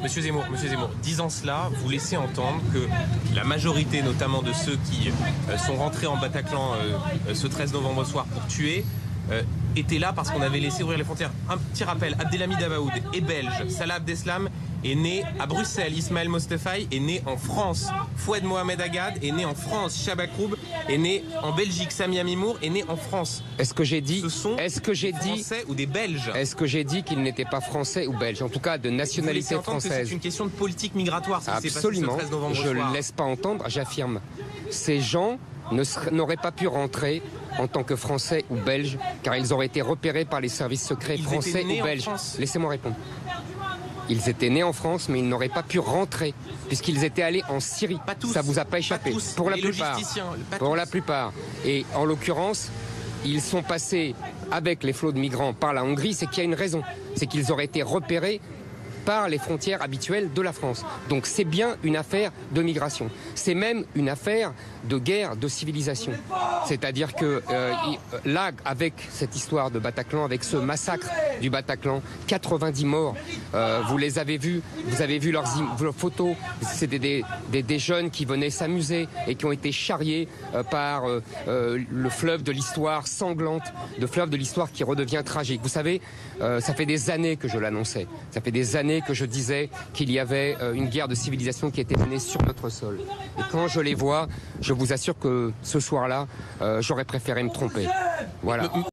Monsieur Zemmour, disant cela, vous laissez entendre que la majorité, notamment de ceux qui sont rentrés en Bataclan ce 13 novembre soir pour tuer, étaient là parce qu'on avait laissé ouvrir les frontières. Un petit rappel, Abdelhamid Abaoud est belge, Salah Abdeslam est né à Bruxelles, Ismaël Mostefaï est né en France, Foued Mohamed Agad est né en France, Chabakroub est né en Belgique, Samia Mimour est né en France. Est-ce que j'ai dit, Français ou des Belges? Est-ce que j'ai dit qu'ils n'étaient pas français ou belges, en tout cas de nationalité française? C'est une question de politique migratoire. Absolument, je ne laisse pas entendre, j'affirme. Ces gens n'auraient pas pu rentrer en tant que Français ou Belges, car ils auraient été repérés par les services secrets français ou belges. Laissez-moi répondre. Ils étaient nés en France, mais ils n'auraient pas pu rentrer, puisqu'ils étaient allés en Syrie. Pas tous. Ça vous a pas échappé. Pas tous. Pour la les plupart. Pour la plupart. Et en l'occurrence, ils sont passés avec les flots de migrants par la Hongrie, c'est qu'il y a une raison. C'est qu'ils auraient été repérés par les frontières habituelles de la France. Donc c'est bien une affaire de migration. C'est même une affaire de guerre de civilisation. C'est-à-dire que là, avec cette histoire de Bataclan, avec ce massacre du Bataclan, 90 morts, vous les avez vus, vous avez vu leurs photos, c'était des jeunes qui venaient s'amuser et qui ont été charriés par le fleuve de l'histoire sanglante, le fleuve de l'histoire qui redevient tragique. Vous savez, ça fait des années que je l'annonçais, ça fait des années que je disais qu'il y avait une guerre de civilisation qui était menée sur notre sol. Et quand je les vois, je vous assure que ce soir-là, j'aurais préféré me tromper. Voilà.